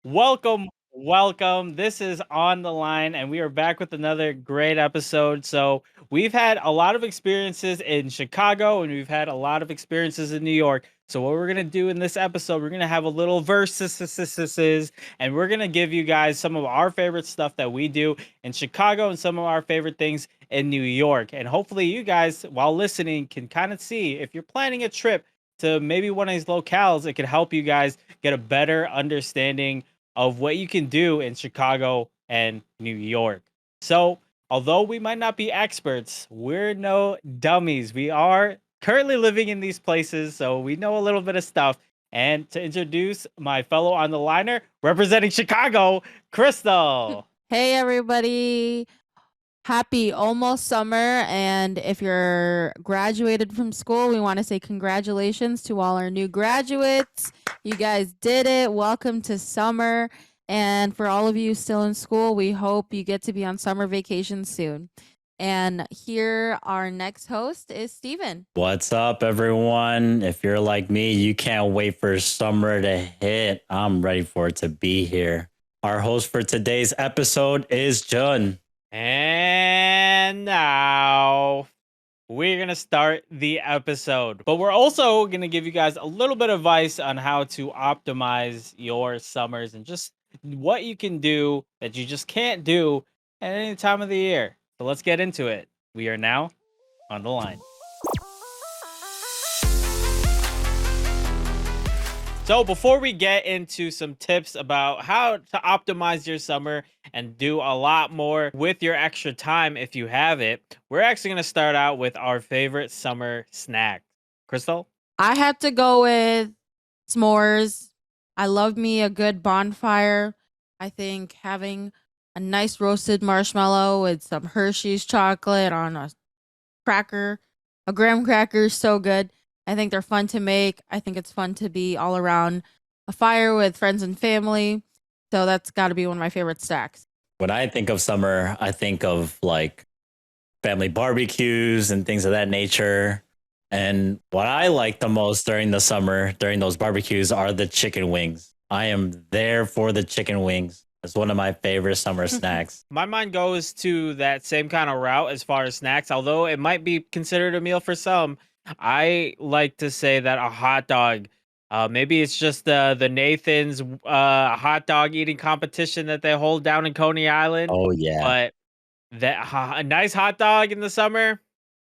Welcome. This is On the Line, and we are back with another great episode. So, we've had a lot of experiences in Chicago and we've had a lot of experiences in New York. So, what we're going to do in this episode, we're going to have a little versus, and we're going to give you guys some of our favorite stuff that we do in Chicago and some of our favorite things in New York. And hopefully, you guys, while listening, can kind of see if you're planning a trip to maybe one of these locales, it could help you guys get a better understanding of what you can do in Chicago and New York. So, although we might not be experts, we're no dummies. We are currently living in these places, so we know a little bit of stuff. And to introduce my fellow on the liner representing Chicago, Crystal. Hey everybody. Happy almost summer, and if you're graduated from school, we want to say congratulations to all our new graduates. You guys did it. Welcome to summer. And for all of you still in school, we hope you get to be on summer vacation soon. And here our next host is Steven. What's up, everyone? If you're like me, you can't wait for summer to hit. I'm ready for it to be here. Our host for today's episode is Jun. And now we're going to start the episode. But we're also going to give you guys a little bit of advice on how to optimize your summers and just what you can do that you just can't do at any time of the year. So let's get into it. We are now on the line. So before we get into some tips about how to optimize your summer and do a lot more with your extra time if you have it, we're actually going to start out with our favorite summer snack. Crystal? I had to go with s'mores. I love me a good bonfire. I think having a nice roasted marshmallow with some Hershey's chocolate on a cracker, a graham cracker is so good. I think they're fun to make. I think it's fun to be all around a fire with friends and family. So that's got to be one of my favorite snacks. When I think of summer, I think of like family barbecues and things of that nature. And what I like the most during the summer, during those barbecues, are the chicken wings. I am there for the chicken wings. It's one of my favorite summer snacks. My mind goes to that same kind of route as far as snacks, although it might be considered a meal for some. I like to say that a hot dog, maybe it's just the Nathan's hot dog eating competition that they hold down in Coney Island, Oh, yeah. but a nice hot dog in the summer,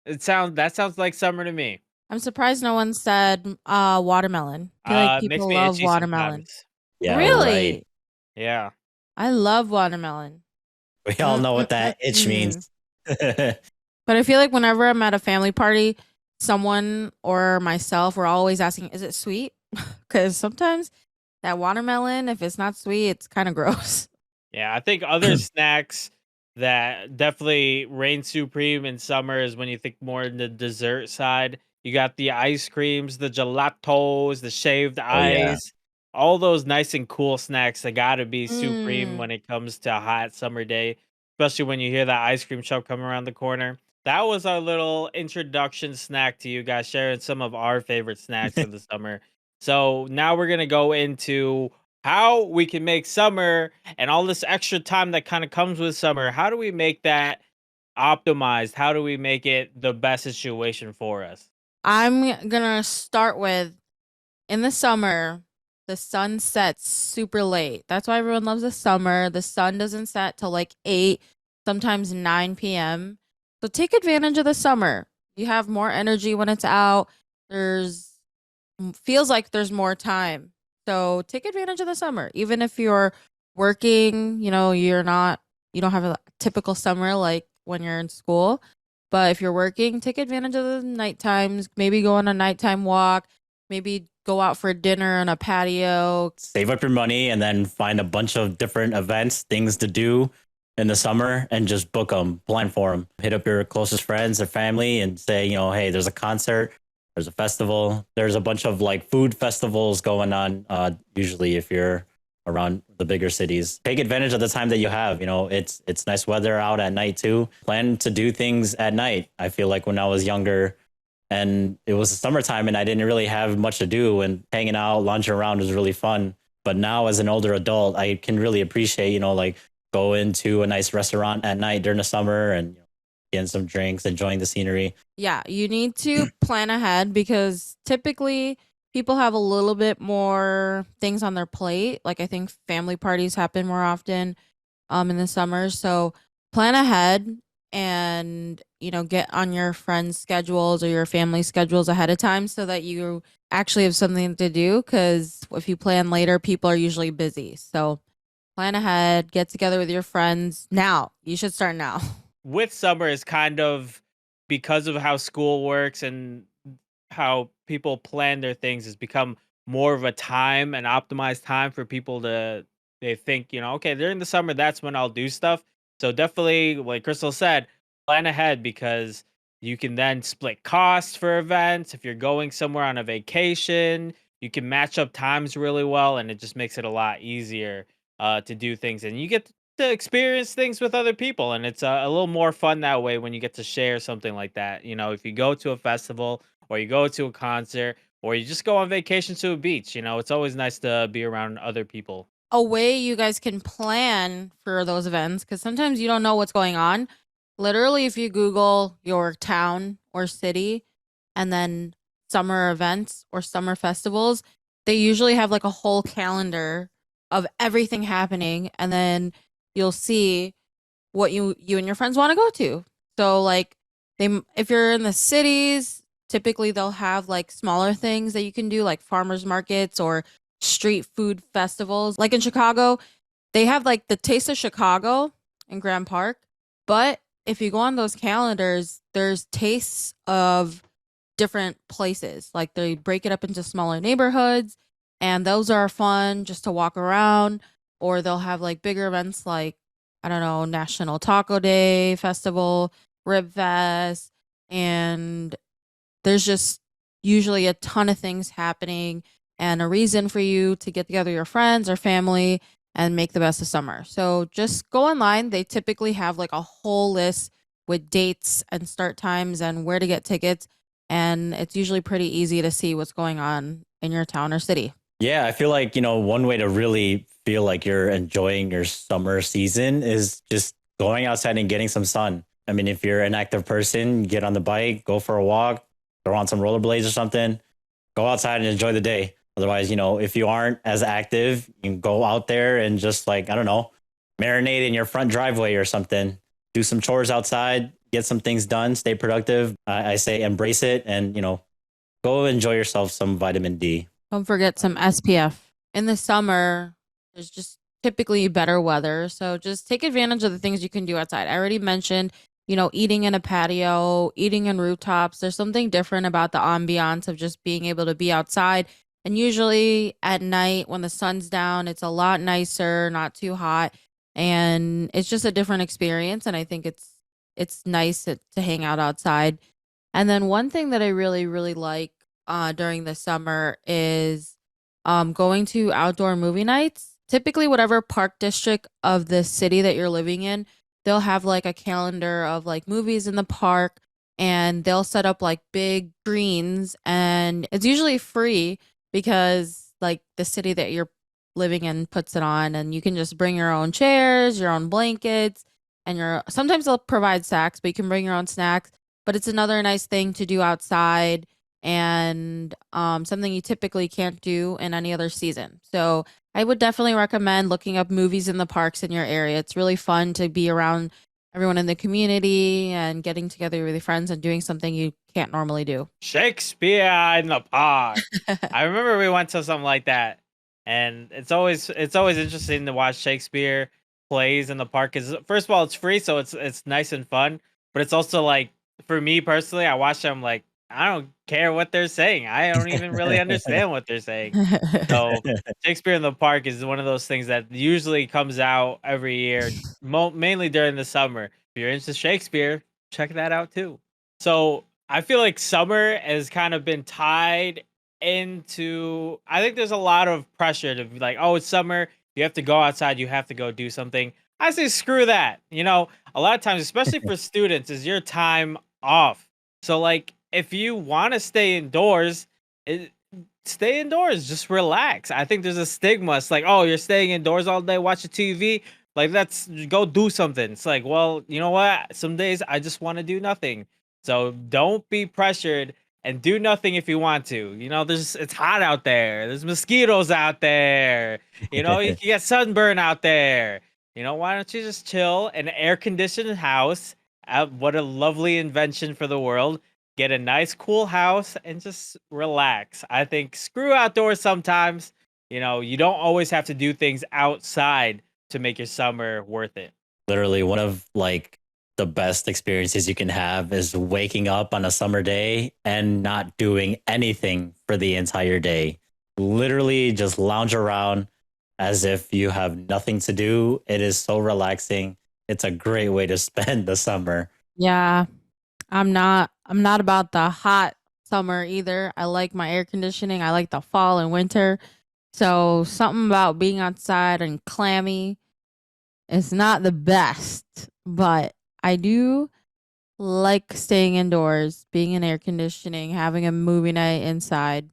that sounds like summer to me. I'm surprised no one said watermelon. I feel like It makes people me love itchy watermelon. sometimes. Yeah, Really? right. Yeah. I love watermelon. We all know what that itch means. But I feel like whenever I'm at a family party, someone or myself, we're always asking, is it sweet? Because sometimes that watermelon, if it's not sweet, it's kind of gross. Yeah, I think other snacks that definitely reign supreme in summer is when you think more in the dessert side. You got the ice creams, the gelatos, the shaved Oh, yeah. ice, all those nice and cool snacks that gotta be supreme Mm. when it comes to a hot summer day, especially when you hear that ice cream shop come around the corner. That was our little introduction snack to you guys, sharing some of our favorite snacks for the summer. So now we're gonna go into how we can make summer and all this extra time that kind of comes with summer. How do we make that optimized? How do we make it the best situation for us? I'm gonna start with in the summer, the sun sets super late. That's why everyone loves the summer. The sun doesn't set till like 8, sometimes 9 p.m. So take advantage of the summer. You have more energy when it's out. There's feels like there's more time. So take advantage of the summer. Even if you're working, you don't have a typical summer like when you're in school. But if you're working, take advantage of the night times. Maybe go on a nighttime walk. Maybe go out for dinner on a patio. Save up your money and then find a bunch of different events, things to do in the summer, and just book them, plan for them. Hit up your closest friends or family and say, hey, there's a concert, there's a festival, there's a bunch of like food festivals going on. Usually, if you're around the bigger cities, take advantage of the time that you have. It's nice weather out at night too. Plan to do things at night. I feel like when I was younger, and it was summertime and I didn't really have much to do, and hanging out, lounging around was really fun. But now as an older adult, I can really appreciate, like going to a nice restaurant at night during the summer and getting some drinks, enjoying the scenery. Yeah, you need to plan ahead because typically people have a little bit more things on their plate. Like I think family parties happen more often in the summer. So plan ahead and get on your friends' schedules or your family schedules ahead of time so that you actually have something to do, because if you plan later, people are usually busy. So plan ahead, get together with your friends now. You should start now. With summer is kind of because of how school works and how people plan their things has become more of a time and optimized time for people to they think, okay, during the summer that's when I'll do stuff. So definitely like Crystal said, plan ahead because you can then split costs for events. If you're going somewhere on a vacation, you can match up times really well and it just makes it a lot easier to do things, and you get to experience things with other people, and it's a little more fun that way when you get to share something like that. If you go to a festival or you go to a concert or you just go on vacation to a beach, it's always nice to be around other people. A way you guys can plan for those events, because sometimes you don't know what's going on. Literally, if you Google your town or city and then summer events or summer festivals, they usually have like a whole calendar of everything happening, and then you'll see what you and your friends want to go to. So like if you're in the cities, typically they'll have like smaller things that you can do, like farmers markets or street food festivals. Like in Chicago, they have like the Taste of Chicago in Grand Park. But if you go on those calendars, there's tastes of different places. Like they break it up into smaller neighborhoods, and those are fun just to walk around. Or they'll have like bigger events like, I don't know, National Taco Day Festival, Rib Fest, and there's just usually a ton of things happening and a reason for you to get together with your friends or family and make the best of summer. So just go online. They typically have like a whole list with dates and start times and where to get tickets. And it's usually pretty easy to see what's going on in your town or city. Yeah, I feel like, one way to really feel like you're enjoying your summer season is just going outside and getting some sun. I mean, if you're an active person, get on the bike, go for a walk, throw on some rollerblades or something, go outside and enjoy the day. Otherwise, if you aren't as active, you can go out there and just like, I don't know, marinate in your front driveway or something, do some chores outside, get some things done, stay productive. I say embrace it and, go enjoy yourself some vitamin D. Don't forget some SPF. In the summer, there's just typically better weather. So just take advantage of the things you can do outside. I already mentioned, eating in a patio, eating in rooftops. There's something different about the ambiance of just being able to be outside. And usually at night when the sun's down, it's a lot nicer, not too hot. And it's just a different experience. And I think it's nice to hang out outside. And then one thing that I really, really like during the summer is going to outdoor movie nights. Typically, whatever park district of the city that you're living in, they'll have like a calendar of like movies in the park, and they'll set up like big screens, and it's usually free because like the city that you're living in puts it on, and you can just bring your own chairs, your own blankets, and sometimes they'll provide snacks, but you can bring your own snacks. But it's another nice thing to do outside and something you typically can't do in any other season. So I would definitely recommend looking up movies in the parks in your area. It's really fun to be around everyone in the community and getting together with your friends and doing something you can't normally do. Shakespeare in the park. I remember we went to something like that, and it's always interesting to watch Shakespeare plays in the park. Because first of all, it's free, so it's nice and fun. But it's also like, for me personally, I watch them like, I don't care what they're saying. I don't even really understand what they're saying. So Shakespeare in the Park is one of those things that usually comes out every year, mainly during the summer. If you're into Shakespeare, check that out too. So I feel like summer has kind of been tied into. I think there's a lot of pressure to be like, oh, it's summer. You have to go outside. You have to go do something. I say screw that. A lot of times, especially for students, is your time off. So like, if you want to stay indoors, stay indoors, just relax. I think there's a stigma. It's like, oh, you're staying indoors all day watching TV. Like, let's go do something. It's like, well, you know what? Some days I just want to do nothing. So don't be pressured and do nothing if you want to. It's hot out there. There's mosquitoes out there. You can get sunburn out there. Why don't you just chill in an air conditioned house? What a lovely invention for the world. Get a nice cool house and just relax. I think screw outdoors sometimes. You don't always have to do things outside to make your summer worth it. Literally, one of like the best experiences you can have is waking up on a summer day and not doing anything for the entire day. Literally just lounge around as if you have nothing to do. It is so relaxing. It's a great way to spend the summer. Yeah. I'm not about the hot summer either. I like my air conditioning. I like the fall and winter. So something about being outside and clammy is not the best, but I do like staying indoors, being in air conditioning, having a movie night inside.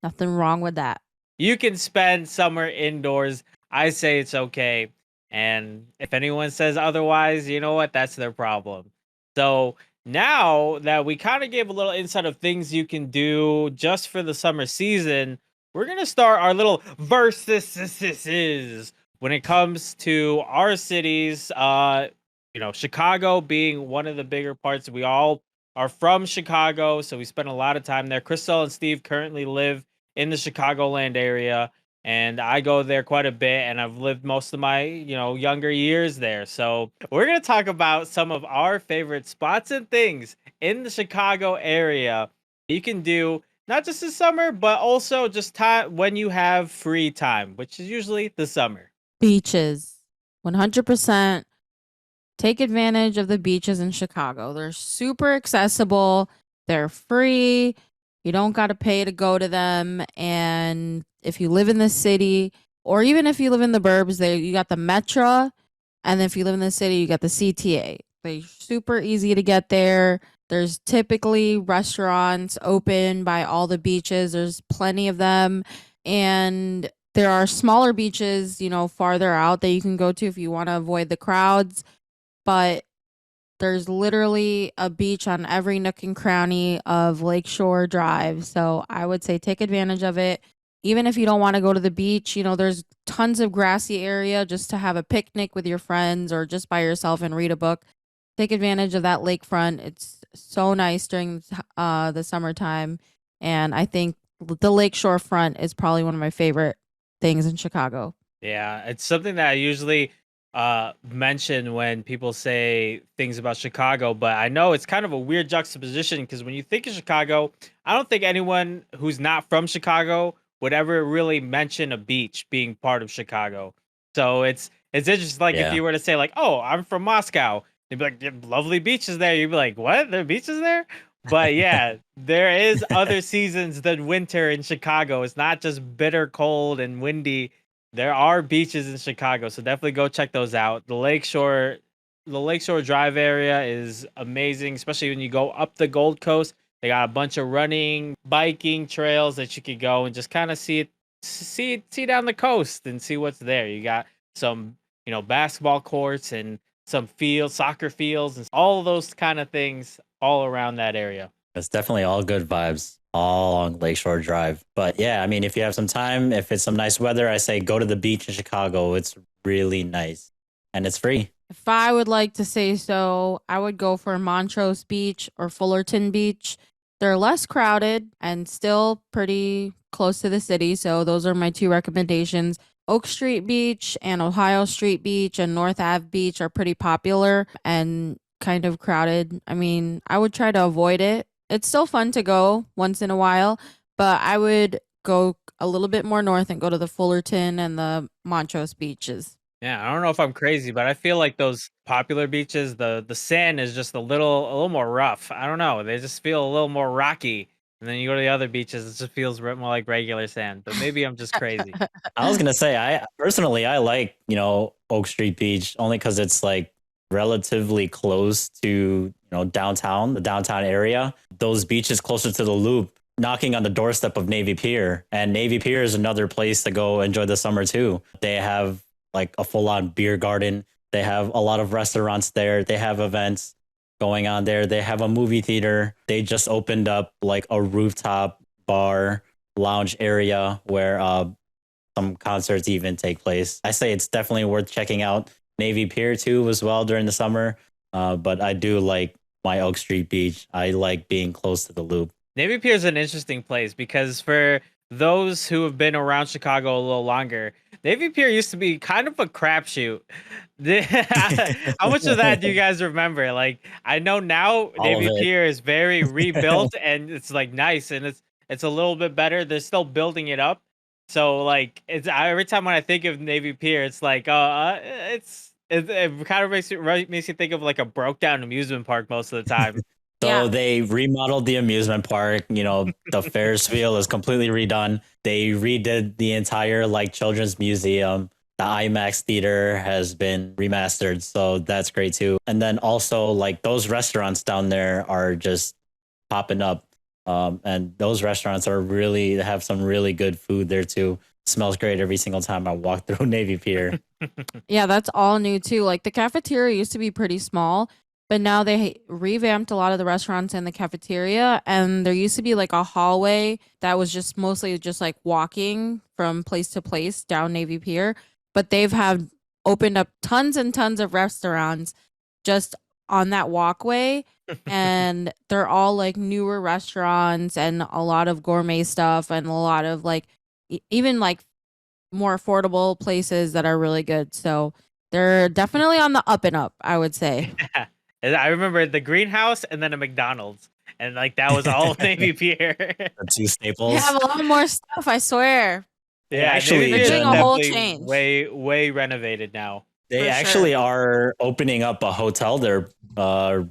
Nothing wrong with that. You can spend summer indoors. I say it's okay. And if anyone says otherwise, you know what? That's their problem. So now that we kind of gave a little insight of things you can do just for the summer season, we're going to start our little versus when it comes to our cities. Chicago being one of the bigger parts. We all are from Chicago, so we spend a lot of time there. Crystal and Steve currently live in the Chicagoland area, and I go there quite a bit, and I've lived most of my, younger years there. So we're going to talk about some of our favorite spots and things in the Chicago area you can do not just this summer, but also just time when you have free time, which is usually the summer. Beaches. 100% take advantage of the beaches in Chicago. They're super accessible, they're free. You don't got to pay to go to them. And if you live in the city, or even if you live in the burbs, you got the Metro. And if you live in the city, you got the CTA. They're super easy to get there. There's typically restaurants open by all the beaches. There's plenty of them. And there are smaller beaches, farther out that you can go to if you want to avoid the crowds. But there's literally a beach on every nook and cranny of Lakeshore Drive. So I would say take advantage of it. Even if you don't want to go to the beach, there's tons of grassy area just to have a picnic with your friends or just by yourself and read a book. Take advantage of that lakefront. It's so nice during the summertime. And I think the Lakeshore front is probably one of my favorite things in Chicago. Yeah, it's something that I usually mention when people say things about Chicago, but I know it's kind of a weird juxtaposition because when you think of Chicago, I don't think anyone who's not from Chicago would ever really mention a beach being part of Chicago. So it's interesting. Like if Yeah. you were to say like, "Oh, I'm from Moscow," they'd be like, "Yeah, lovely beaches there." You'd be like, "What? There are beaches there?" But yeah, there is other seasons than winter in Chicago. It's not just bitter cold and windy. There are beaches in Chicago, so definitely go check those out. The Lakeshore Drive area is amazing, especially when you go up the Gold Coast. They got a bunch of running, biking trails that you could go and just kind of see down the coast and see what's there. You got some, basketball courts and some fields, soccer fields, and all those kind of things all around that area. It's definitely all good vibes all along Lakeshore Drive. But yeah, I mean, if you have some time, if it's some nice weather, I say go to the beach in Chicago. It's really nice and it's free. If I would like to say so, I would go for Montrose Beach or Fullerton Beach. They're less crowded and still pretty close to the city. So those are my two recommendations. Oak Street Beach and Ohio Street Beach and North Ave Beach are pretty popular and kind of crowded. I mean, I would try to avoid it. It's still fun to go once in a while, but I would go a little bit more north and go to the Fullerton and the Montrose beaches. Yeah, I don't know if I'm crazy, but I feel like those popular beaches, the sand is just a little more rough. I don't know. They just feel a little more rocky. And then you go to the other beaches, it just feels more like regular sand. But maybe I'm just crazy. I was gonna say, I personally I like Oak Street Beach only because it's like relatively close to downtown, the downtown area. Those beaches closer to the Loop knocking on the doorstep of Navy Pier, and Navy Pier is another place to go enjoy the summer too. They have like a full-on beer garden. They have a lot of restaurants there. They have events going on there. They have a movie theater. They just opened up like a rooftop bar lounge area where some concerts even take place. I say it's definitely worth checking out Navy Pier too as well during the summer. But I do like my Oak Street Beach. I like being close to the loop. Navy Pier is an interesting place because for those who have been around Chicago a little longer, Navy Pier used to be kind of a crapshoot. How much of that do you guys remember? Like, I know now All Navy of it. Pier is very rebuilt and it's like nice and it's a little bit better. They're still building it up, so like it's every time when I think of Navy Pier, it's like it kind of makes you think of like a broke down amusement park most of the time. So Yeah. they remodeled the amusement park. You know, the Ferris wheel is completely redone. They redid the entire like children's museum. The IMAX theater has been remastered, so that's great too. And then also like those restaurants down there are just popping up. And those restaurants are really have some really good food there too. Smells great every single time I walk through Navy Pier. Yeah, that's all new too. Like the cafeteria used to be pretty small, but now they revamped a lot of the restaurants in the cafeteria. And there used to be like a hallway that was just mostly just like walking from place to place down Navy Pier. But they've have opened up tons and tons of restaurants just on that walkway. And they're all like newer restaurants and a lot of gourmet stuff and a lot of like even like more affordable places that are really good. So they're definitely on the up and up, I would say. And I remember the greenhouse and then a McDonald's, and like that was all Navy Pier. The two They staples. have a lot more stuff, I swear. Yeah, actually, Navy Pier is they're doing a whole definitely change. way renovated now. They For actually sure. are opening up a hotel there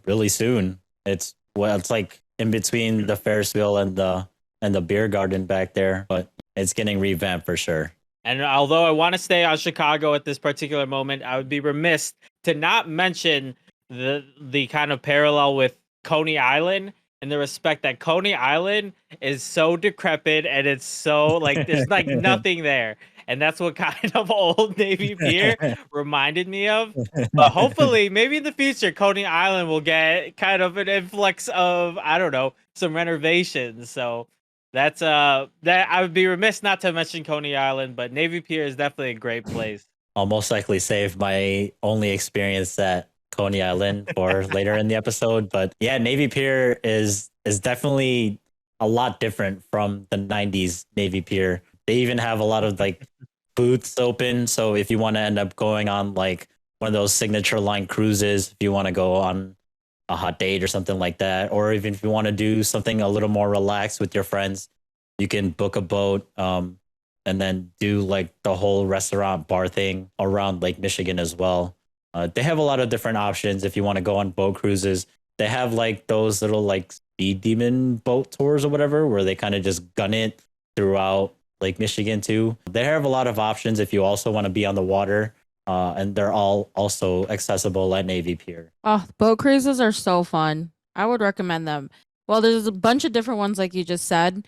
really soon. It's like in between the Ferris wheel and the beer garden back there, but it's getting revamped for sure. And although I want to stay on Chicago at this particular moment, I would be remiss to not mention the kind of parallel with Coney Island in the respect that Coney Island is so decrepit and it's so like there's like nothing there. And that's what kind of old Navy Pier reminded me of. But hopefully, maybe in the future, Coney Island will get kind of an influx of, I don't know, some renovations. So that's that I would be remiss not to mention Coney Island, but Navy Pier is definitely a great place. I'll most likely save my only experience at Coney Island for later in the episode. But yeah, Navy Pier is definitely a lot different from the 90s Navy Pier. They even have a lot of like booths open. So if you want to end up going on like one of those signature line cruises, if you want to go on a hot date or something like that, or even if you want to do something a little more relaxed with your friends, you can book a boat and then do like the whole restaurant bar thing around Lake Michigan as well. They have a lot of different options if you want to go on boat cruises. They have like those little like speed demon boat tours or whatever, where they kind of just gun it throughout Lake Michigan too. They have a lot of options if you also want to be on the water. And they're all also accessible at Navy Pier. Oh, boat cruises are so fun. I would recommend them. Well, there's a bunch of different ones, like you just said.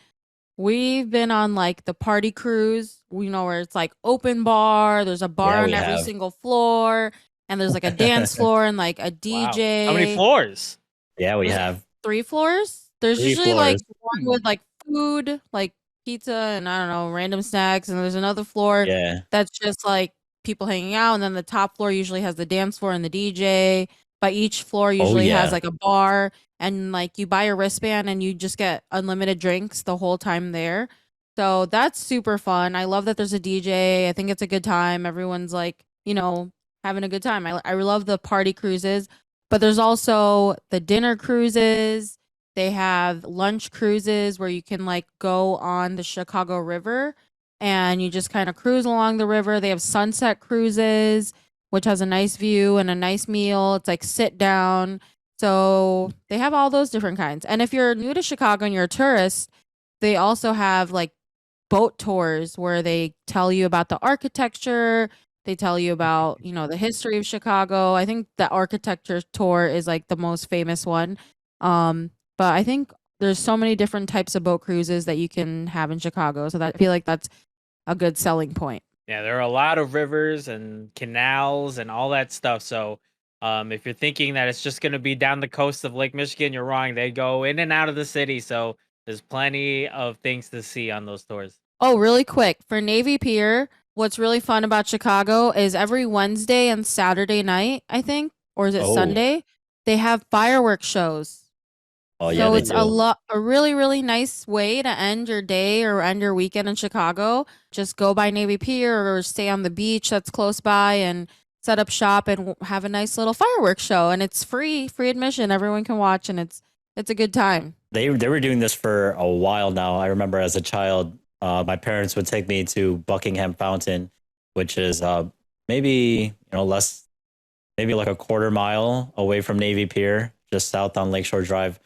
We've been on like the party cruise, you know, where it's like open bar. There's a bar Yeah, on we every have. single floor, and there's like a dance floor and like a Wow. DJ. How many floors? Yeah, we Was it have 3 floors? There's 3 usually like floors. one with like food, like pizza and I don't know, random snacks, and there's another floor Yeah. that's just like people hanging out, and then the top floor usually has the dance floor and the DJ. But each floor usually has yeah. like a bar, and like you buy a wristband and you just get unlimited drinks the whole time there. So that's super fun. I love that there's a DJ. I think it's a good time. Everyone's like, you know, having a good time. I love the party cruises, but there's also the dinner cruises. They have lunch cruises where you can like go on the Chicago River and you just kind of cruise along the river. They have sunset cruises, which has a nice view and a nice meal. It's like sit down. So they have all those different kinds. And if you're new to Chicago and you're a tourist, they also have like boat tours where they tell you about the architecture. They tell you about, you know, the history of Chicago. I think the architecture tour is like the most famous one. But I think there's so many different types of boat cruises that you can have in Chicago. So that I feel like that's a good selling point. Yeah, there are a lot of rivers and canals and all that stuff. So, if you're thinking that it's just going to be down the coast of Lake Michigan, you're wrong. They go in and out of the city, so there's plenty of things to see on those tours. Oh, really quick for Navy Pier, what's really fun about Chicago is every Wednesday and Saturday night, I think, or is it Oh, Sunday? They have fireworks shows. oh yeah, So they it's do. a really, really nice way to end your day or end your weekend in Chicago. Just go by Navy Pier or stay on the beach that's close by and set up shop and have a nice little fireworks show. And it's free admission. Everyone can watch, and it's a good time. They were doing this for a while now. I remember as a child, my parents would take me to Buckingham Fountain, which is maybe less, maybe like a quarter mile away from Navy Pier, just south on Lakeshore Drive.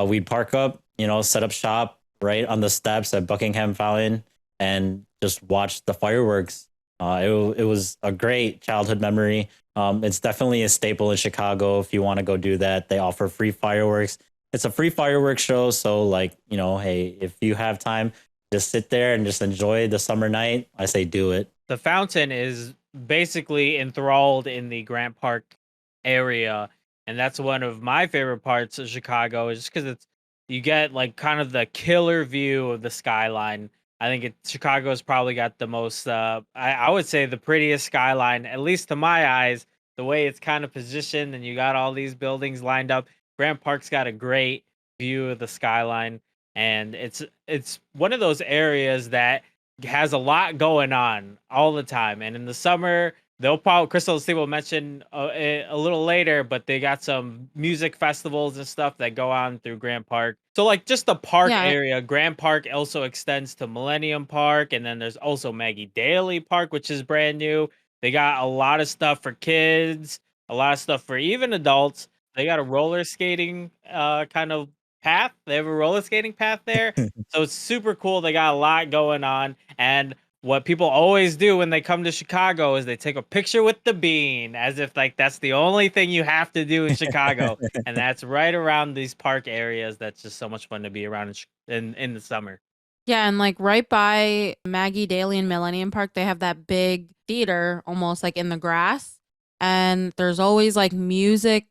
We'd park up, set up shop right on the steps at Buckingham Fountain and just watch the fireworks. It was a great childhood memory. It's definitely a staple in Chicago if you want to go do that. They offer free fireworks. It's a free fireworks show. So, like, hey, if you have time, just sit there and just enjoy the summer night. I say do it. The fountain is basically enthralled in the Grant Park area, and that's one of my favorite parts of Chicago. Is just because you get like kind of the killer view of the skyline. I think Chicago's probably got the most. I would say the prettiest skyline, at least to my eyes. The way it's kind of positioned, and you got all these buildings lined up. Grant Park's got a great view of the skyline, and it's one of those areas that has a lot going on all the time. And in the summer, they'll probably Crystal Steve will mention a little later, but they got some music festivals and stuff that go on through Grand Park. So like just the park Yeah, area, Grand Park also extends to Millennium Park, and then there's also Maggie Daly Park, which is brand new. They got a lot of stuff for kids, a lot of stuff for even adults. They got a roller skating kind of path. They have a roller skating path there. So it's super cool. They got a lot going on. And what people always do when they come to Chicago is they take a picture with the bean, as if like that's the only thing you have to do in Chicago. And that's right around these park areas. That's just so much fun to be around in the summer. yeah, and like right by Maggie Daly and Millennium Park, they have that big theater almost like in the grass. And there's always like music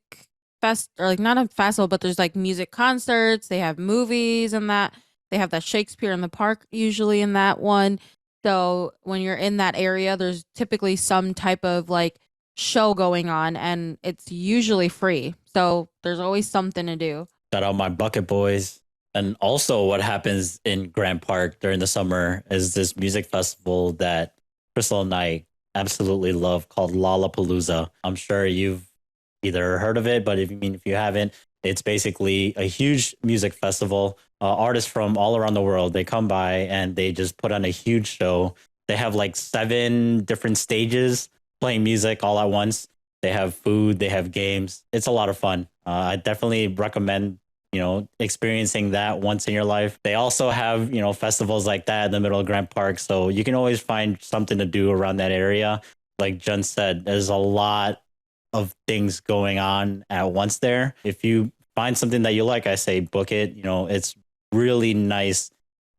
fest or like not a festival, but there's like music concerts. They have movies and that. They have that Shakespeare in the Park usually in that one. So when you're in that area, there's typically some type of like show going on and it's usually free. So there's always something to do. Shout out my bucket boys. And also, what happens in Grant Park during the summer is this music festival that Crystal and I absolutely love called Lollapalooza. I'm sure you've either heard of it, but if you haven't, it's basically a huge music festival. Artists from all around the world, they come by and they just put on a huge show. They have like 7 different stages playing music all at once. They have food, they have games. It's a lot of fun. I definitely recommend experiencing that once in your life. They also have, festivals like that in the middle of Grant Park. So you can always find something to do around that area. Like Jen said, there's a lot of things going on at once there. If you find something that you like, I say book it. It's really nice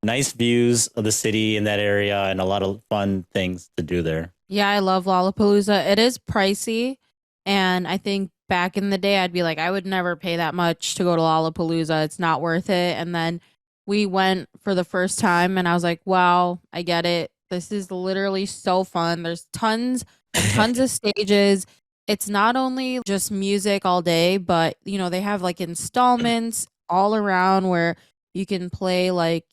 views of the city in that area and a lot of fun things to do there. Yeah, I love Lollapalooza. It is pricey. And I think back in the day, I'd be like, I would never pay that much to go to Lollapalooza. It's not worth it. And then we went for the first time and I was like, wow, I get it. This is literally so fun. There's tons and tons of stages. It's not only just music all day, but they have like installments all around where you can play like,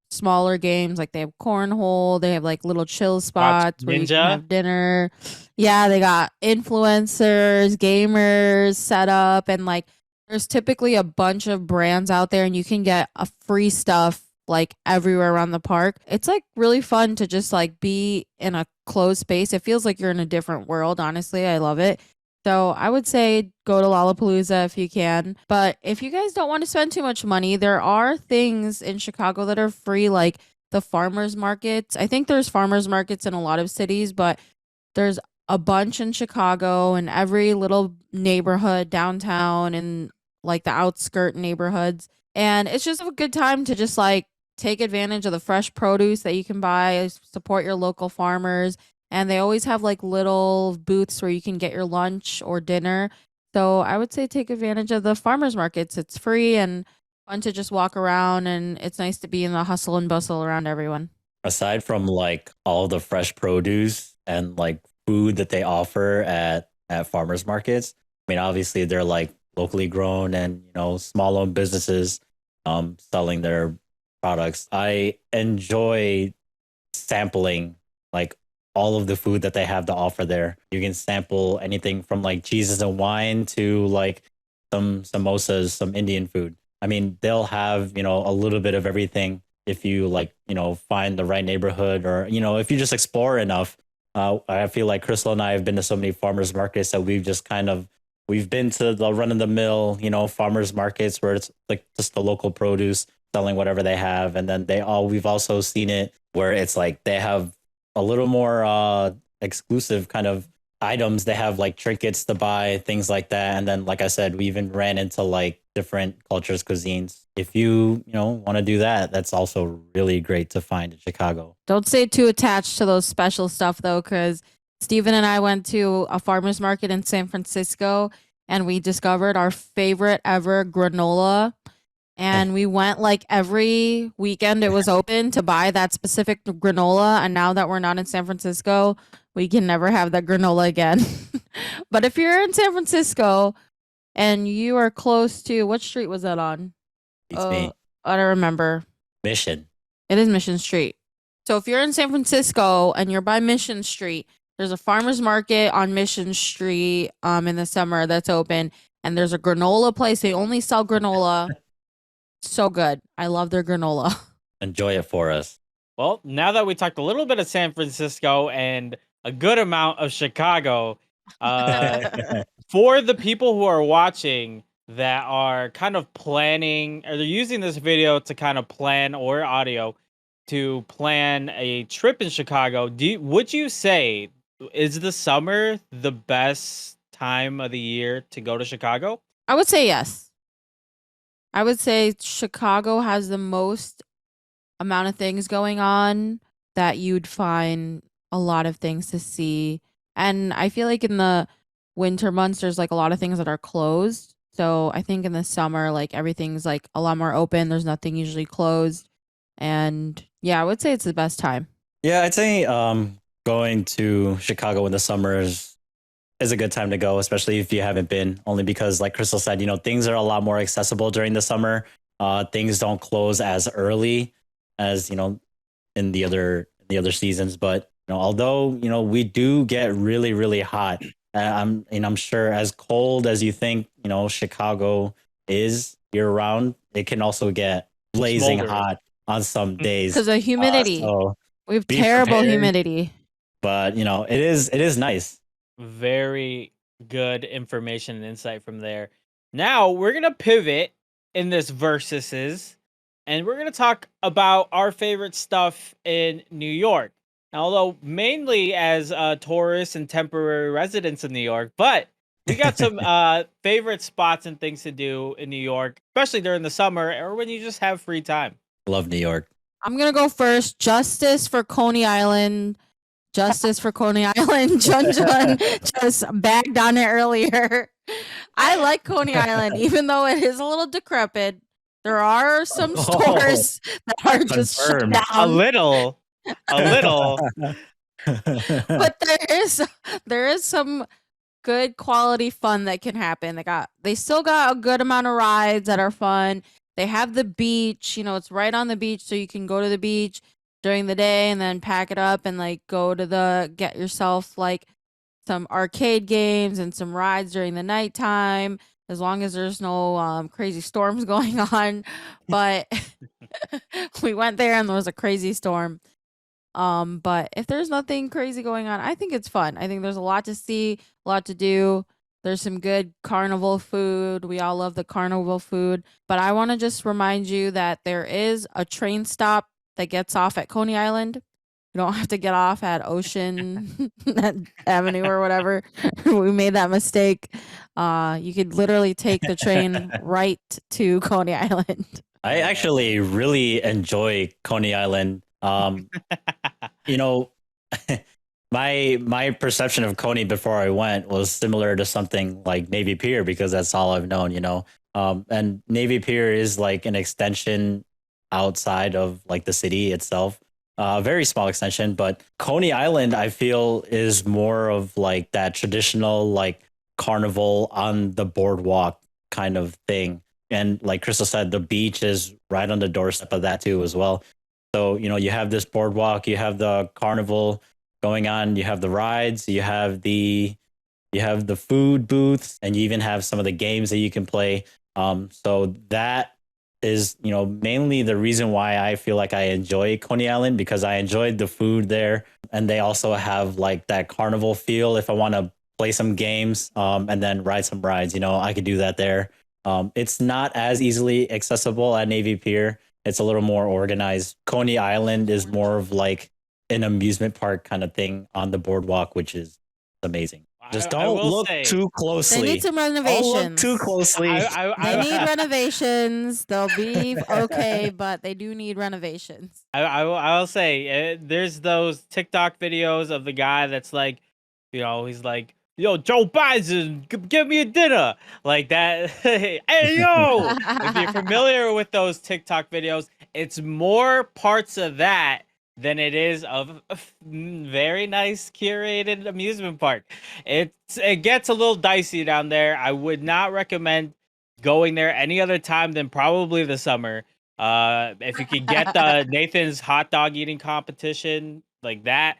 smaller games. Like they have cornhole, they have like little chill spots where you can Ninja. have dinner. Yeah, they got influencers, gamers set up, and like there's typically a bunch of brands out there and you can get a free stuff like everywhere around the park. It's like really fun to just like be in a closed space. It feels like you're in a different world, honestly. I love it. So I would say go to Lollapalooza if you can. But if you guys don't want to spend too much money, there are things in Chicago that are free, like the farmers markets. I think there's farmers markets in a lot of cities, but there's a bunch in Chicago and every little neighborhood downtown and like the outskirt neighborhoods. And it's just a good time to just like take advantage of the fresh produce that you can buy, support your local farmers. And they always have like little booths where you can get your lunch or dinner. So I would say take advantage of the farmers markets. It's free and fun to just walk around, and it's nice to be in the hustle and bustle around everyone. Aside from like all the fresh produce and like food that they offer at farmers markets, I mean, obviously they're like locally grown and small owned businesses selling their products. I enjoy sampling like all of the food that they have to offer there. You can sample anything from like cheeses and wine to like some samosas, some Indian food. I mean, they'll have, a little bit of everything if you like, find the right neighborhood, or, if you just explore enough. I feel like Crystal and I have been to so many farmers markets that we've been to the run of the mill, farmers markets where it's like just the local produce selling whatever they have. And then we've also seen it where it's like they have a little more exclusive kind of items. They have like trinkets to buy, things like that. And then, like I said, we even ran into like different cultures, cuisines. If you want to do that, that's also really great to find in Chicago. Don't stay too attached to those special stuff though, because Steven and I went to a farmer's market in San Francisco and we discovered our favorite ever granola. And we went like every weekend it was open to buy that specific granola. And now that we're not in San Francisco, we can never have that granola again. But if you're in San Francisco and you are close to, what street was that on? Beats me. I don't remember. Mission. It is Mission Street. So if you're in San Francisco and you're by Mission Street, there's a farmer's market on Mission Street in the summer that's open. And there's a granola place. They only sell granola. So good. I love their granola. Enjoy it for us. Well, now that we talked a little bit of San Francisco and a good amount of Chicago, for the people who are watching that are kind of planning, or they're using this video to kind of plan, or audio to plan a trip in Chicago, would you say, is the summer the best time of the year to go to Chicago? I would say yes. I would say Chicago has the most amount of things going on that you'd find a lot of things to see. And I feel like in the winter months, there's like a lot of things that are closed. So I think in the summer, like everything's like a lot more open. There's nothing usually closed. And yeah, I would say it's the best time. Yeah, I'd say going to Chicago in the summers is a good time to go, especially if you haven't been, only because like Crystal said, things are a lot more accessible during the summer. Things don't close as early as, in the other seasons. But, although, we do get really, really hot, I'm sure as cold as you think, Chicago is year round, it can also get blazing hot on some days. Because of humidity. So we have terrible prepared. Humidity. But, it is nice. Very good information and insight from there. Now we're gonna pivot in this versuses, and we're gonna talk about our favorite stuff in New York. Now, although mainly as tourists and temporary residents in New York, but we got some favorite spots and things to do in New York, especially during the summer or when you just have free time. Love New York. I'm gonna go first. Justice for Coney Island. Justice for Coney Island. Jun just bagged on it earlier. I like Coney Island, even though it is a little decrepit. There are some stores that are just shut Confirmed. down. A little. But there is some good quality fun that can happen. They still got a good amount of rides that are fun. They have the beach, it's right on the beach, so you can go to the beach during the day and then pack it up and like get yourself like some arcade games and some rides during the nighttime, as long as there's no crazy storms going on. But we went there and there was a crazy storm. But if there's nothing crazy going on, I think it's fun. I think there's a lot to see, a lot to do. There's some good carnival food. We all love the carnival food. But I want to just remind you that there is a train stop that gets off at Coney Island. You don't have to get off at Ocean Avenue or whatever. We made that mistake. You could literally take the train right to Coney Island. I actually really enjoy Coney Island. You know, my perception of Coney before I went was similar to something like Navy Pier because that's all I've known. And Navy Pier is like an extension outside of like the city itself. A very small extension, but Coney Island, I feel, is more of like that traditional like carnival on the boardwalk kind of thing. And like Crystal said, the beach is right on the doorstep of that too, as well. So, you have this boardwalk, you have the carnival going on, you have the rides, you have the food booths, and you even have some of the games that you can play. So that is, mainly the reason why I feel like I enjoy Coney Island, because I enjoyed the food there. And they also have like that carnival feel if I want to play some games and then ride some rides, I could do that there. It's not as easily accessible at Navy Pier. It's a little more organized. Coney Island is more of like an amusement park kind of thing on the boardwalk, which is amazing. Just I don't will look say, too closely. They need some Don't look renovations. too closely. They need renovations. They'll be okay, but they do need renovations. I will say, there's those TikTok videos of the guy that's like, he's like, yo, Joe Biden, give me a dinner. Like that. Hey, yo. If you're familiar with those TikTok videos, it's more parts of that than it is of a very nice curated amusement park. It gets a little dicey down there. I would not recommend going there any other time than probably the summer. If you could get the Nathan's hot dog eating competition like that,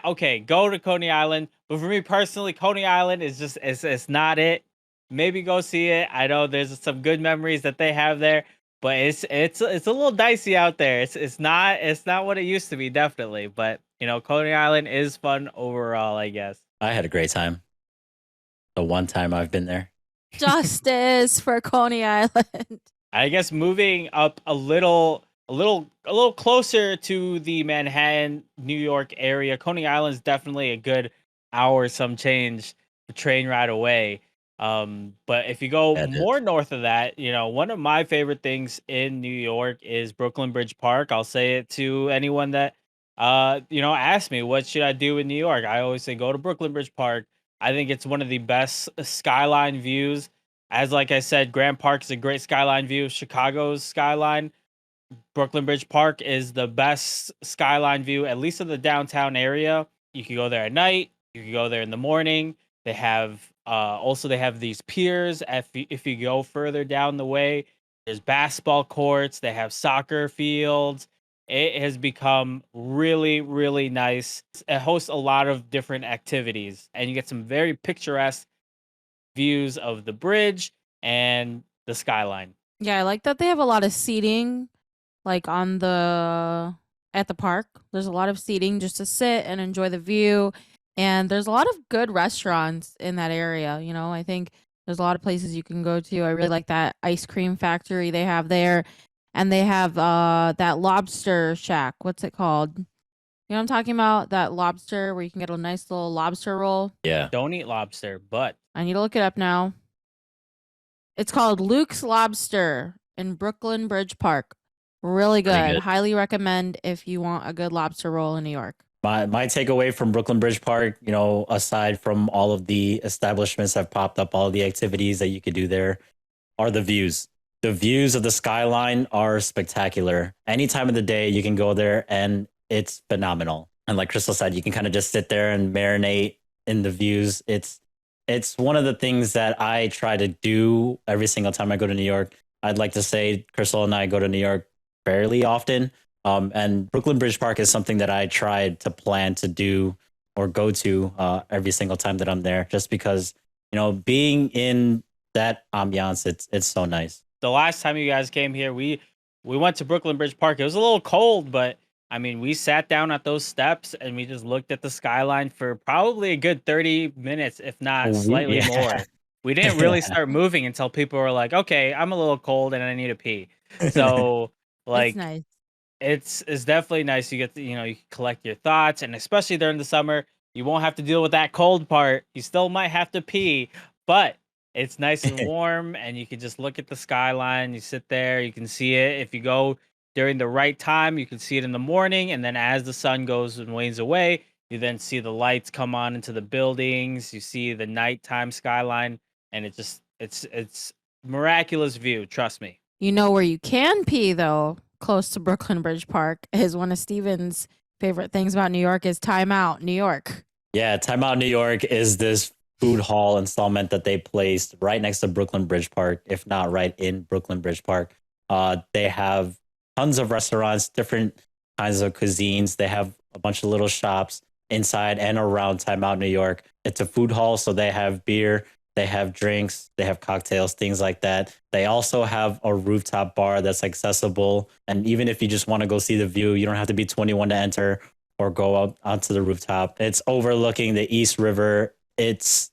okay, go to Coney Island. But for me personally, Coney Island is just it's not it. Maybe go see it. I know there's some good memories that they have there, but it's a little dicey out there. It's not what it used to be, definitely. But Coney Island is fun overall, I guess. I had a great time. The one time I've been there. Justice for Coney Island. I guess moving up a little closer to the Manhattan, New York area, Coney Island is definitely a good hour some change train ride away. But if you go more north of that, one of my favorite things in New York is Brooklyn Bridge Park. I'll say it to anyone that ask me what should I do in New York. I always say go to Brooklyn Bridge Park. I think it's one of the best skyline views. As like I said, Grand Park is a great skyline view of Chicago's skyline. Brooklyn Bridge Park is the best skyline view, at least of the downtown area. You can go there at night. You can go there in the morning. They have they have these piers. If you go further down the way, there's basketball courts. They have soccer fields. It has become really, really nice. It hosts a lot of different activities, and you get some very picturesque views of the bridge and the skyline. Yeah, I like that they have a lot of seating, like at the park. There's a lot of seating just to sit and enjoy the view. And there's a lot of good restaurants in that area. I think there's a lot of places you can go to. I really like that ice cream factory they have there. And they have that lobster shack. What's it called? You know what I'm talking about? That lobster where you can get a nice little lobster roll. Yeah. Don't eat lobster, but I need to look it up now. It's called Luke's Lobster in Brooklyn Bridge Park. Really good. Highly recommend if you want a good lobster roll in New York. My takeaway from Brooklyn Bridge Park, aside from all of the establishments that have popped up, all the activities that you could do there, are the views. The views of the skyline are spectacular. Any time of the day, you can go there and it's phenomenal. And like Crystal said, you can kind of just sit there and marinate in the views. It's one of the things that I try to do every single time I go to New York. I'd like to say Crystal and I go to New York fairly often. And Brooklyn Bridge Park is something that I tried to plan to do or go to every single time that I'm there, just because, being in that ambiance, it's so nice. The last time you guys came here, we went to Brooklyn Bridge Park. It was a little cold, but I mean, we sat down at those steps and we just looked at the skyline for probably a good 30 minutes, if not slightly more. We didn't really start moving until people were like, okay, I'm a little cold and I need to pee. So like, It's nice. It's definitely nice. You get to, you can collect your thoughts, and especially during the summer, you won't have to deal with that cold part. You still might have to pee, but it's nice and warm, and you can just look at the skyline. You sit there, you can see it. If you go during the right time, you can see it in the morning, and then as the sun goes and wanes away, you then see the lights come on into the buildings. You see the nighttime skyline, and it's miraculous view. Trust me. You know where you can pee though, close to Brooklyn Bridge Park, is one of Steven's favorite things about New York is Timeout New York. Yeah, TimeOut New York is this food hall installment that they placed right next to Brooklyn Bridge Park, if not right in Brooklyn Bridge Park. They have tons of restaurants, different kinds of cuisines. They have a bunch of little shops inside and around TimeOut New York. It's a food hall, so they have beer, they have drinks, they have cocktails, things like that. They also have a rooftop bar that's accessible. And even if you just want to go see the view, you don't have to be 21 to enter or go out onto the rooftop. It's overlooking the East River. It's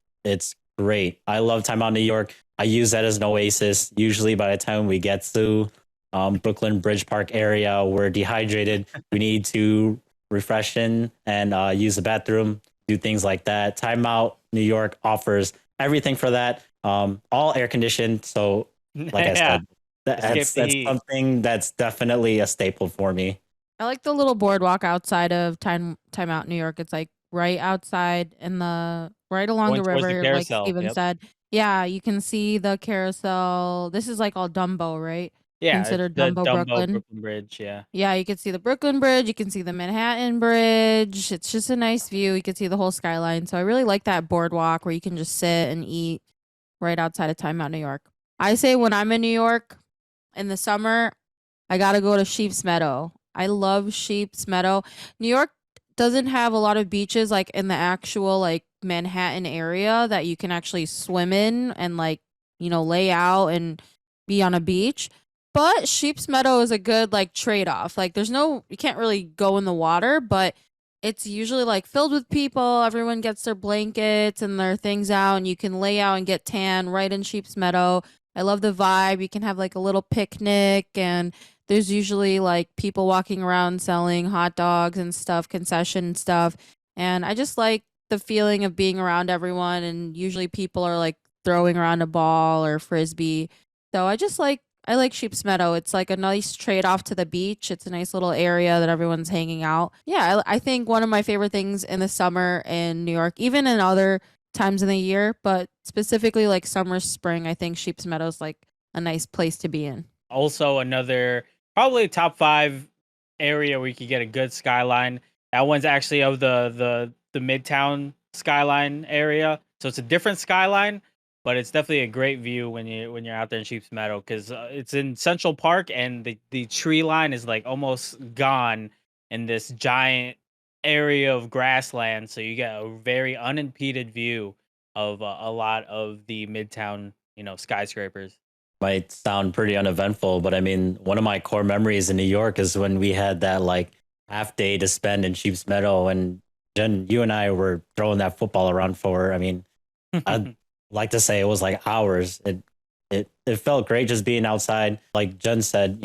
great. I love Time Out New York. I use that as an oasis. Usually by the time we get to Brooklyn Bridge Park area, we're dehydrated. We need to refreshen and use the bathroom, do things like that. Time Out New York offers everything for that. All air conditioned. So like I Yeah, said, escape the that's heat. something that's definitely a staple for me. I like the little boardwalk outside of Timeout New York. It's like right outside in the right along Going the towards the river, like carousel. Steven Yep. said. Yeah, you can see the carousel. This is like all Dumbo, right? Yeah, it's Considered the Dumbo Dumbo Brooklyn. Brooklyn Bridge. Yeah. Yeah, you can see the Brooklyn Bridge, you can see the Manhattan Bridge. It's just a nice view. You can see the whole skyline. So I really like that boardwalk where you can just sit and eat right outside of Timeout New York. I say when I'm in New York in the summer, I gotta go to Sheep's Meadow. I love Sheep's Meadow. New York doesn't have a lot of beaches like in the actual like Manhattan area that you can actually swim in and like, lay out and be on a beach. But Sheep's Meadow is a good like trade off. Like you can't really go in the water, but it's usually like filled with people. Everyone gets their blankets and their things out, and you can lay out and get tan right in Sheep's Meadow. I love the vibe. You can have like a little picnic, and there's usually like people walking around selling hot dogs and stuff, concession stuff. And I just like the feeling of being around everyone. And usually people are like throwing around a ball or frisbee. So I like Sheep's Meadow. It's like a nice trade off to the beach. It's a nice little area that everyone's hanging out. Yeah, I think one of my favorite things in the summer in New York, even in other times in the year, but specifically like summer, spring, I think Sheep's Meadow is like a nice place to be in. Also, another probably top 5 area where you could get a good skyline. That one's actually of the Midtown skyline area, so it's a different skyline, but it's definitely a great view when you're out there in Sheep's Meadow because it's in Central Park and the tree line is like almost gone in this giant area of grassland, so you get a very unimpeded view of a lot of the Midtown skyscrapers. Might sound pretty uneventful, but I mean, one of my core memories in New York is when we had that like half day to spend in Sheep's Meadow, and Jen, you and I were throwing that football around for. I mean, I'd like to say it was like hours. It felt great just being outside, like Jen said,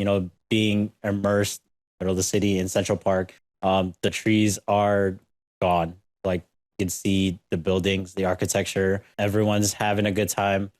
being immersed in the middle of the city in Central Park. The trees are gone. Like you can see the buildings, the architecture. Everyone's having a good time.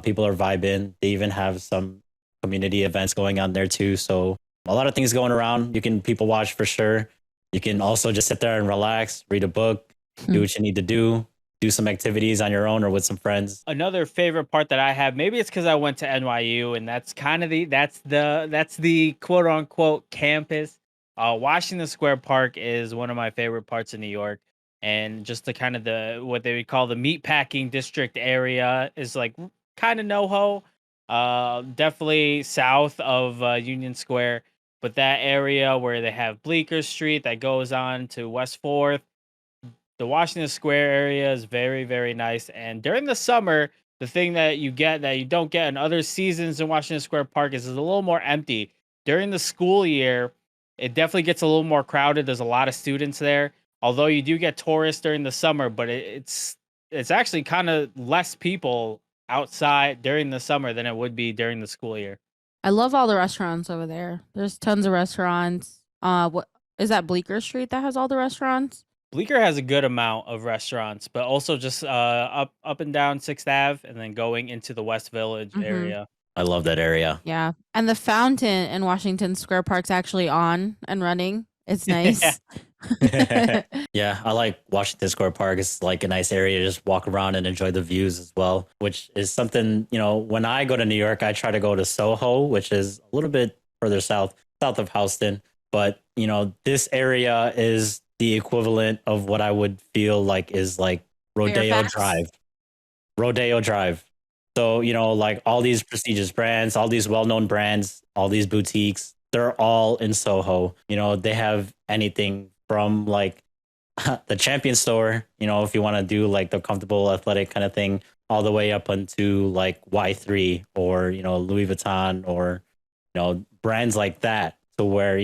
People are vibing. They even have some community events going on there too. So a lot of things going around. You can people watch for sure. You can also just sit there and relax, read a book, do what you need to do some activities on your own or with some friends. Another favorite part that I have, maybe it's because I went to NYU and that's kind of the quote unquote campus. Washington Square Park is one of my favorite parts of New York, and just the kind of the what they would call the meatpacking district area is like kind of NoHo, definitely south of Union Square, but that area where they have Bleecker Street that goes on to West Fourth, the Washington Square area is very, very nice. And during the summer, the thing that you get that you don't get in other seasons in Washington Square Park is it's a little more empty. During the school year, it definitely gets a little more crowded. There's a lot of students there. Although you do get tourists during the summer, but it's actually kind of less people outside during the summer than it would be during the school year. I love all the restaurants over there. There's tons of restaurants. What is that Bleecker Street that has all the restaurants? Bleecker has a good amount of restaurants, but also just up and down Sixth Ave, and then going into the West Village Mm-hmm. area. I love that area. Yeah. And the fountain in Washington Square Park's actually on and running. It's Yeah, nice. Yeah, I like Washington Square Park. It's like a nice area to just walk around and enjoy the views as well, which is something, when I go to New York, I try to go to SoHo, which is a little bit further south of Houston. But, this area is the equivalent of what I would feel like is like Rodeo Fairfax. Drive. Rodeo Drive. So, like all these prestigious brands, all these well-known brands, all these boutiques, they're all in Soho. They have anything from like the Champion store, if you want to do like the comfortable athletic kind of thing, all the way up onto like Y3 or, Louis Vuitton or, brands like that, to where,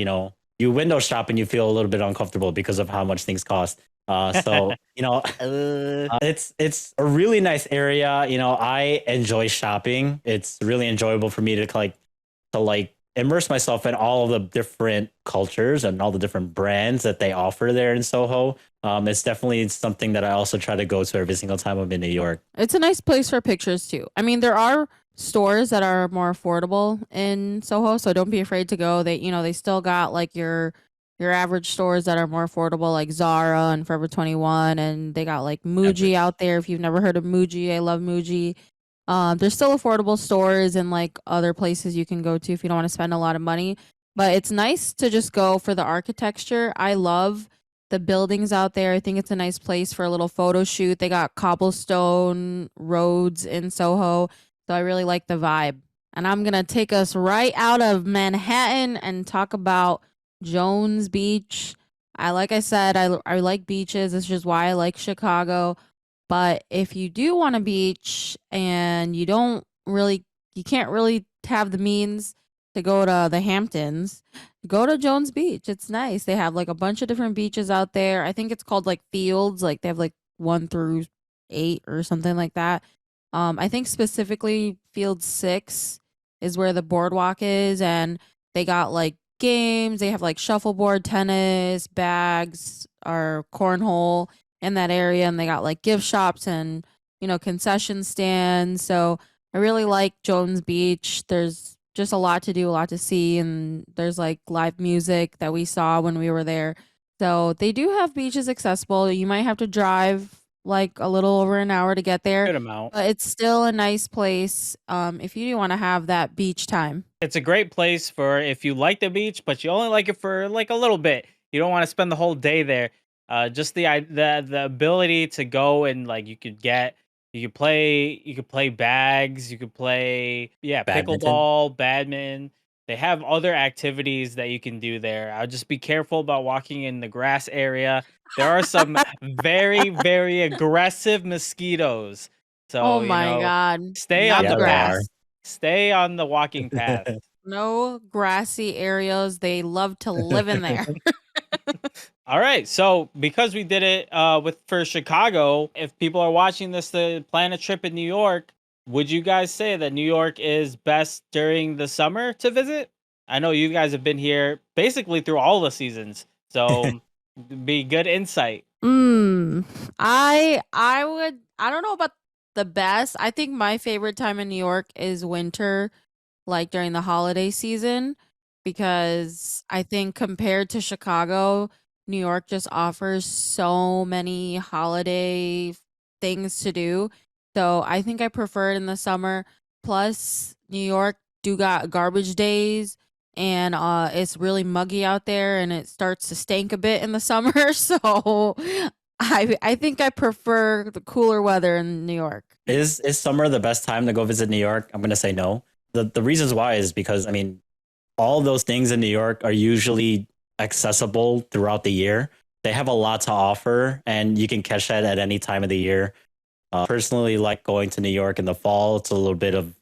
you window shop and you feel a little bit uncomfortable because of how much things cost. So it's a really nice area. I enjoy shopping. It's really enjoyable for me to immerse myself in all of the different cultures and all the different brands that they offer there in Soho. It's definitely something that I also try to go to every single time I'm in New York. It's a nice place for pictures too. I mean, there are stores that are more affordable in Soho, so don't be afraid to go. They still got like your average stores that are more affordable, like Zara and Forever 21, and they got like Muji Average. out there. If you've never heard of Muji, I love Muji. There's still affordable stores and like other places you can go to if you don't want to spend a lot of money. But it's nice to just go for the architecture. I love the buildings out there. I think it's a nice place for a little photo shoot. They got cobblestone roads in Soho. So I really like the vibe. And I'm going to take us right out of Manhattan and talk about Jones Beach. Like I said, I like beaches. It's just why I like Chicago. But if you do want a beach and you can't really have the means to go to the Hamptons, go to Jones Beach. It's nice. They have like a bunch of different beaches out there. I think it's called like fields. Like they have like 1 through 8 or something like that. I think specifically field 6 is where the boardwalk is, and they got like games. They have like shuffleboard, tennis, bags, or cornhole in that area, and they got like gift shops and concession stands. So I really like Jones Beach. There's just a lot to do, a lot to see, and there's like live music that we saw when we were there. So they do have beaches accessible. You might have to drive like a little over an hour to get there, good amount. but it's still a nice place if you do want to have that beach time. It's a great place for if you like the beach, but you only like it for like a little bit. You don't want to spend the whole day there. Just the ability to go and like you could play bags, you could play Badminton. pickleball, badminton. They have other activities that you can do there. I'll just be careful about walking in the grass area. There are some very, very aggressive mosquitoes. Oh So, my god, stay not on the Yeah, the there path. are. grass. Stay on the walking path. No grassy areas. They love to live in there. All right. So because we did it with for Chicago, if people are watching this to plan a trip in New York, would you guys say that New York is best during the summer to visit? I know you guys have been here basically through all the seasons. So be good insight. Mm, I don't know about the best. I think my favorite time in New York is winter, like during the holiday season, because I think compared to Chicago, New York just offers so many holiday things to do. So I think I prefer it in the summer. Plus, New York do got garbage days, and it's really muggy out there and it starts to stink a bit in the summer. So I think I prefer the cooler weather in New York. Is summer the best time to go visit New York? I'm gonna say no. The reasons why is because, I mean, all those things in New York are usually accessible throughout the year. They have a lot to offer, and you can catch that at any time of the year. Personally, like going to New York in the fall. It's a little bit of,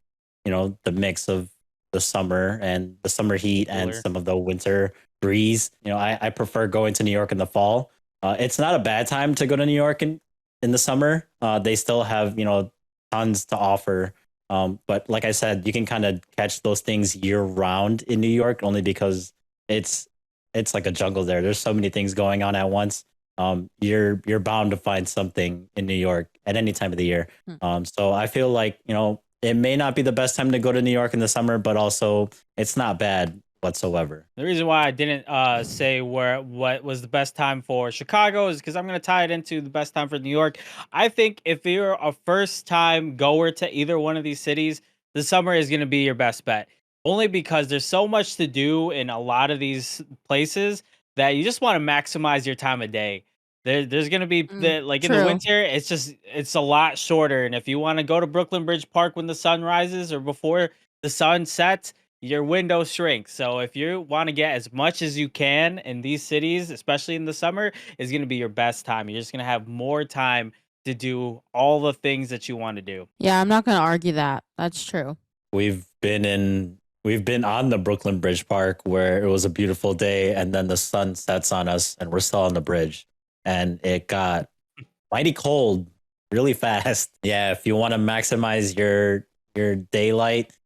the mix of the summer and the summer heat and Cooler. some of the winter breeze. I prefer going to New York in the fall. It's not a bad time to go to New York in the summer. They still have, tons to offer But like I said, you can kind of catch those things year round in New York only because it's it's like a jungle there. There's so many things going on at once. You're bound to find something in New York at any time of the year. Hmm. So I feel like, it may not be the best time to go to New York in the summer, but also it's not bad whatsoever. The reason why I didn't say what was the best time for Chicago is because I'm going to tie it into the best time for New York. I think if you're a first time goer to either one of these cities, the summer is going to be your best bet. Only because there's so much to do in a lot of these places that you just want to maximize your time of day. There's going to be like in the True. winter, it's a lot shorter. And if you want to go to Brooklyn Bridge Park when the sun rises or before the sun sets, your window shrinks. So if you want to get as much as you can in these cities, especially in the summer, is going to be your best time. You're just going to have more time to do all the things that you want to do. Yeah, I'm not going to argue that. That's true. We've been on the Brooklyn Bridge Park where it was a beautiful day and then the sun sets on us and we're still on the bridge and it got mighty cold really fast. Yeah, if you want to maximize your daylight,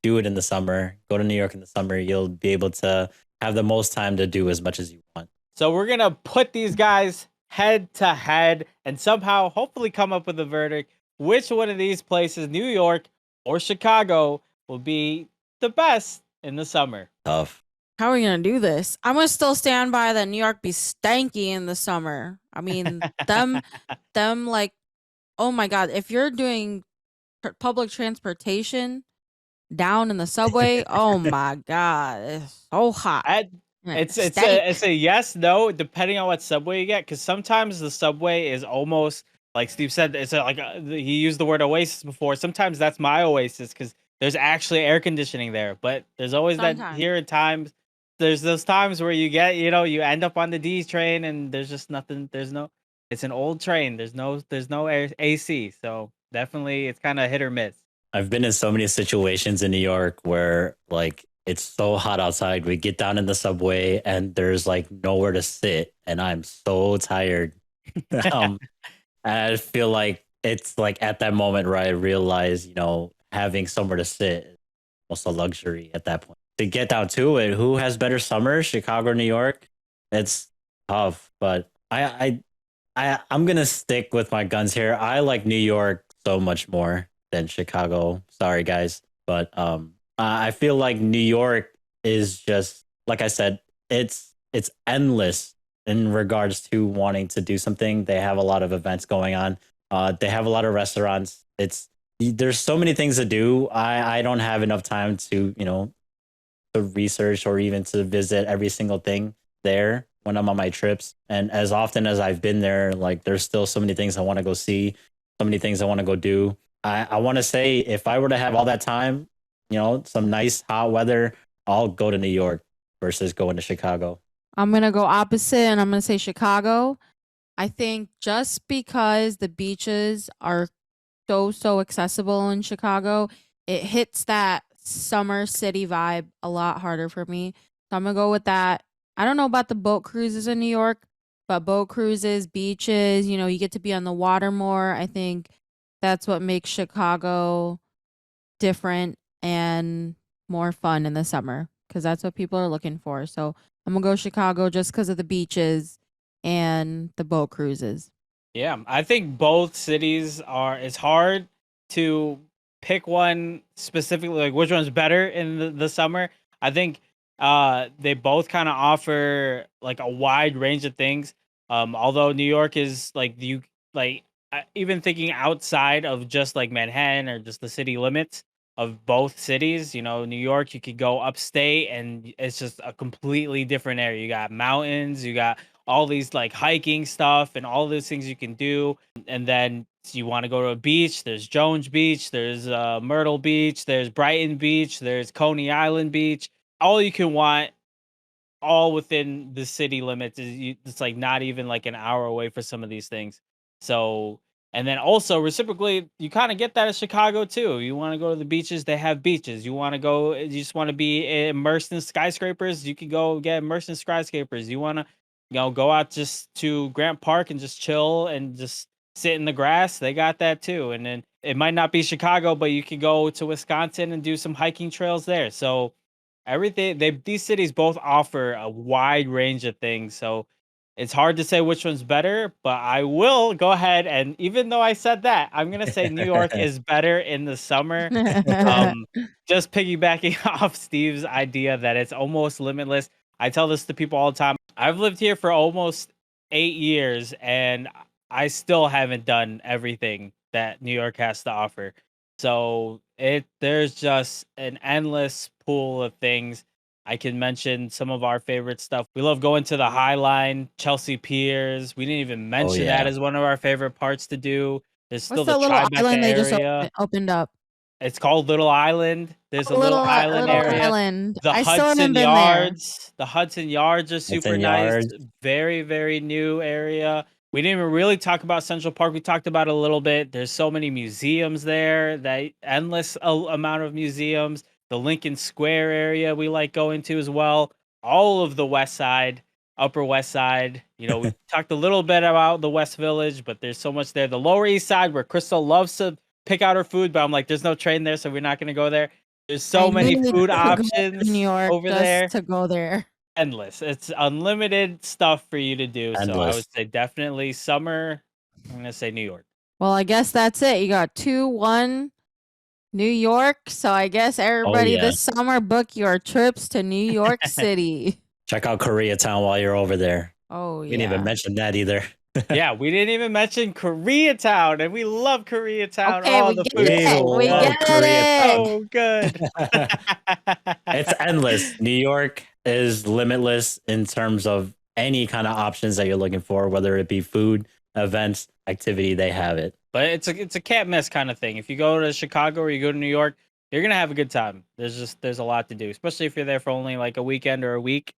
do it in the summer. Go to New York in the summer. You'll be able to have the most time to do as much as you want. So we're going to put these guys head to head and somehow hopefully come up with a verdict. Which one of these places, New York or Chicago, will be the best in the summer? Tough. How are we going to do this? I'm going to still stand by that New York be stanky in the summer. I mean, them like, oh my God, if you're doing public transportation down in the subway, oh my God, it's so hot. It's a yes, no, depending on what subway you get. Because sometimes the subway is almost like Steve said. He used the word oasis before. Sometimes that's my oasis because there's actually air conditioning there. But there's always that Sometimes. here at times. There's those times where you get, you end up on the D train and there's just nothing. It's an old train. There's no AC. So definitely, it's kind of hit or miss. I've been in so many situations in New York where like it's so hot outside. We get down in the subway and there's like nowhere to sit, and I'm so tired. um, I feel like it's like at that moment where I realize, having somewhere to sit is almost a luxury at that point. To get down to it, who has better summers, Chicago or New York? It's tough, but I'm gonna stick with my guns here. I like New York so much more than Chicago. Sorry, guys, but I feel like New York is just like I said. It's endless in regards to wanting to do something. They have a lot of events going on. They have a lot of restaurants. There's so many things to do. I don't have enough time to to research or even to visit every single thing there when I'm on my trips. And as often as I've been there, like there's still so many things I want to go see, so many things I want to go do. I want to say if I were to have all that time, some nice hot weather, I'll go to New York versus going to Chicago. I'm going to go opposite and I'm going to say Chicago. I think just because the beaches are so accessible in Chicago, it hits that summer city vibe a lot harder for me. So I'm going to go with that. I don't know about the boat cruises in New York, but boat cruises, beaches, you get to be on the water more. I think that's what makes Chicago different and more fun in the summer because that's what people are looking for. So I'm going to go Chicago just because of the beaches and the boat cruises. Yeah, I think both cities it's hard to pick one specifically, like which one's better in the summer. I think they both kind of offer like a wide range of things. Although New York is like even thinking outside of just like Manhattan or just the city limits of both cities, New York, you could go upstate and it's just a completely different area. You got mountains, you got all these like hiking stuff and all those things you can do. And then you want to go to a beach, there's Jones Beach, there's Myrtle Beach, there's Brighton Beach, there's Coney Island Beach. All you can want, all within the city limits. It's like not even like an hour away for some of these things. So, and then also reciprocally, you kind of get that in Chicago too. You want to go to the beaches, they have beaches. You want to go, you just want to be immersed in skyscrapers, you can go get immersed in skyscrapers. You want to, go out just to Grant Park and just chill and just sit in the grass. They got that too. And then it might not be Chicago, but you could go to Wisconsin and do some hiking trails there. So everything these cities both offer a wide range of things. So it's hard to say which one's better, but I will go ahead and even though I said that, I'm gonna say New York is better in the summer. Um, just piggybacking off Steve's idea that it's almost limitless. I tell this to people all the time. I've lived here for almost 8 years and I still haven't done everything that New York has to offer. So there's just an endless pool of things. I can mention some of our favorite stuff. We love going to the High Line, Chelsea Piers. We didn't even Oh mention that yeah. as one of our favorite parts to do. There's What's still the the little Tribeca island they just area. opened up? It's called Little Island. There's a Oh, little island little area. island. The I still haven't Hudson been there. Yards. The Hudson Yards are It's super in nice. yards. Very, very new area. We didn't even really talk about Central Park. We talked about it a little bit. There's so many museums there, that endless amount of museums. The Lincoln Square area we like going to as well. All of the West Side, Upper West Side. You know, we talked a little bit about the West Village, but there's so much there. The Lower East Side, where Crystal loves to pick out her food, but I'm like, there's no train there, so we're not going to go there. There's I so many need food to go to New options York over just there. to go there. Endless. It's unlimited stuff for you to do. So I would Endless. say definitely summer. I'm gonna say New York. Well, I guess that's it. You got 2-1 New York. So I guess everybody yeah. this summer book your trips to New York City. Check out Koreatown while you're over there. Oh We didn't even yeah. mention that either. Yeah, we didn't even mention Koreatown, and we love Koreatown. Okay, Oh, we the get food is it. We love get it. so good. It's endless. New York is limitless in terms of any kind of options that you're looking for, whether it be food, events, activity, they have it. But it's a can't miss kind of thing. If you go to Chicago or you go to New York, you're gonna have a good time. There's a lot to do, especially if you're there for only like a weekend or a week.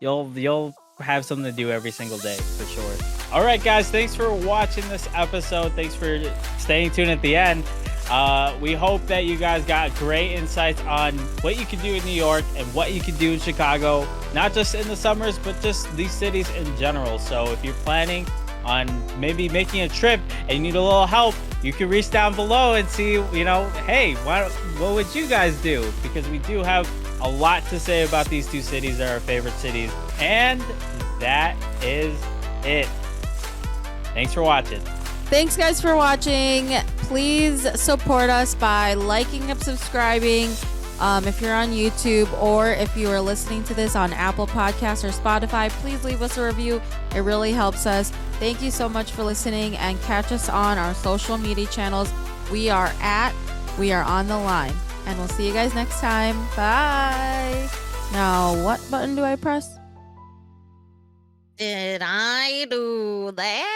You'll have something to do every single day for sure. All right, guys, thanks for watching this episode. Thanks for staying tuned at the end. We hope that you guys got great insights on what you can do in New York and what you can do in Chicago, not just in the summers, but just these cities in general. So if you're planning on maybe making a trip and you need a little help, you can reach down below and see, hey, what would you guys do? Because we do have a lot to say about these two cities. They're our favorite cities. And that is it. Thanks for watching. Thanks, guys, for watching. Please support us by liking and subscribing if you're on YouTube, or if you are listening to this on Apple Podcasts or Spotify, please leave us a review. It really helps us. Thank you so much for listening, and catch us on our social media channels. We are on the line, and we'll see you guys next time. Bye. Now, what button do I press? Did I do that?